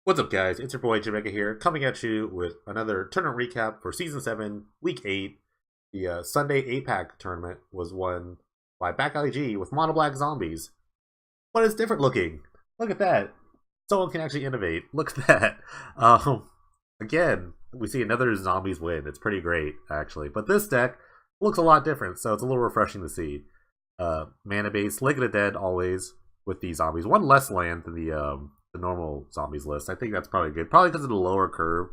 What's up, guys? It's your boy Jamaica here, coming at you with another tournament recap for Season 7, Week 8. The Sunday APAC tournament was won by Back Alley G with Mono Black Zombies. But it's different looking. Look at that. Someone can actually innovate. Look at that. Again, we see another Zombies win. It's pretty great, actually. But this deck looks a lot different, so it's a little refreshing to see. Mana base, League of the Dead always with these zombies. One less land than the normal zombies list. I think that's probably good. Probably because of the lower curve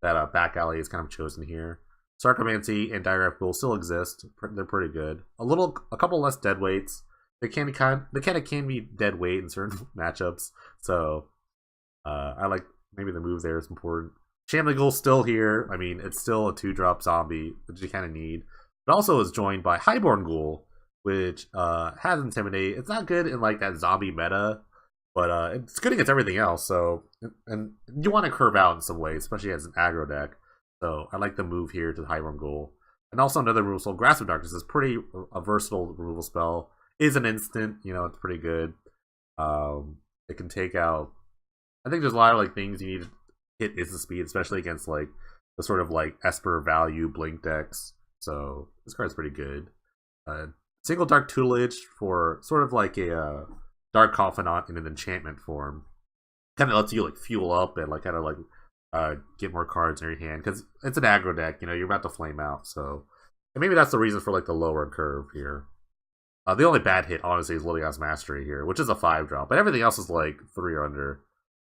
that Back Alley is kind of chosen here. Sarcomancy and Direct Bull still exist. They're pretty good. A couple less dead weights. They kind of can be dead weight in certain matchups. So I like maybe the move there is important. Shambling Ghoul's still here. I mean, it's still a 2-drop zombie, which you kind of need. But also is joined by Highborn Ghoul, which has Intimidate. It's not good in like that zombie meta, but it's good against everything else. So, and you want to curve out in some ways, especially as an aggro deck. So I like the move here to the Highborn Ghoul. And also another removal spell, Grasp of Darkness is pretty a versatile removal spell. Is an instant, it's pretty good. It can take out. I think there's a lot of like things you need to hit instant speed, especially against like the sort of like Esper value blink decks. So this card's pretty good. Single Dark Tutelage for sort of like a Dark Confidant in an enchantment form. Kind of lets you like fuel up and like kind of like get more cards in your hand because it's an aggro deck. You're about to flame out. So and maybe that's the reason for like the lower curve here. The only bad hit, honestly, is Lilia's Mastery here, which is a 5-drop, but everything else is like 3 or under.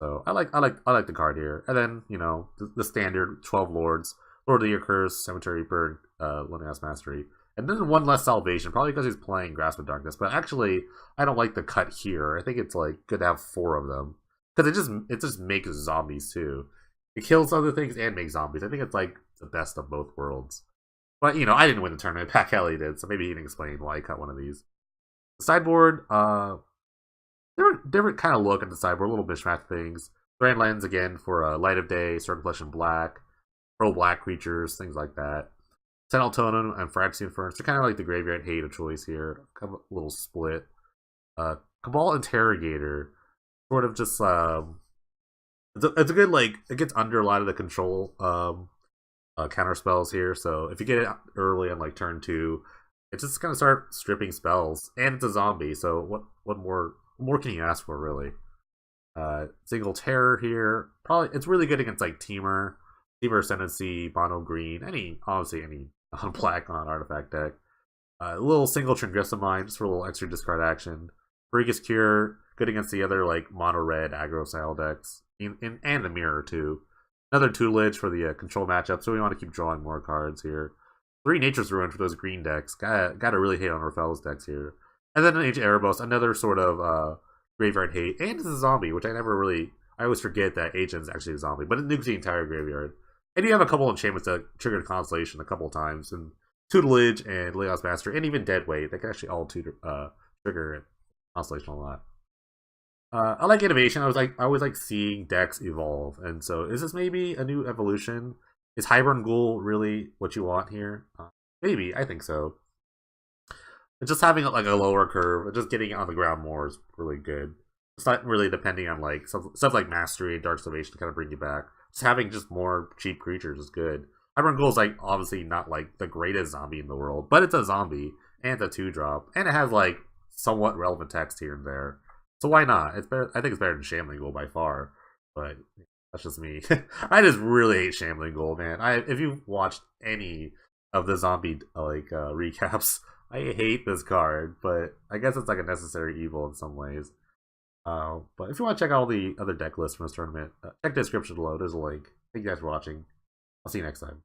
So I like the card here, and then the standard 12 Lords, Lord of the Year Curse, Cemetery Reaper, Lilia's Mastery, and then one less Salvation, probably because he's playing Grasp of Darkness. But actually, I don't like the cut here. I think it's like good to have 4 of them because it just makes zombies too. It kills other things and makes zombies. I think it's like the best of both worlds. But, I didn't win the tournament. Pat Kelly did, so maybe he can explain why he cut one of these. The sideboard, different kind of look at the sideboard, little mishmash things. Grand Lens, again, for Light of Day, Circumflesh and Black, pro-black creatures, things like that. Sentinel Totem and Phyrexian Furnace, they're kind of like the graveyard hate of choice here. Kind of a little split. Cabal Interrogator, sort of just, it's a good, like, it gets under a lot of the control, counter spells here, so if you get it early on like turn 2, it's just gonna start stripping spells, and it's a zombie. So what more can you ask for, really? Single Terror here, probably it's really good against like Temur Ascendancy, Mono Green, honestly any non-black on artifact deck. A little single Tringrissamine just for a little extra discard action. Freakus Cure, good against the other like mono red aggro style decks, and the Mirror too. Another tutelage for the control matchup, so we want to keep drawing more cards here. 3 Nature's Ruin for those green decks. Got to really hate on Rafel's decks here. And then an Age of Erebos, another sort of graveyard hate. And it's a zombie, which I always forget that Agent's actually a zombie, but it nukes the entire graveyard. And you have a couple of enchantments that triggered Constellation a couple of times, and Tutelage and Leo's Master, and even Deadweight. They can actually all trigger Constellation a lot. I like innovation. I always like seeing decks evolve, and so is this maybe a new evolution? Is Highborn Ghoul really what you want here? Maybe, I think so. And just having like a lower curve, just getting it on the ground more is really good. It's not really depending on like stuff like Mastery and Dark Salvation to kind of bring you back. Just having just more cheap creatures is good. Highborn Ghoul is like obviously not like the greatest zombie in the world, but it's a zombie and it's a 2-drop, and it has like somewhat relevant text here and there. So why not? It's better. I think it's better than Shambling Ghoul by far, but that's just me. I just really hate Shambling Ghoul, man. If you've watched any of the zombie recaps, I hate this card, but I guess it's like a necessary evil in some ways. But if you want to check out all the other deck lists from this tournament, check the description below. There's a link. Thank you guys for watching. I'll see you next time.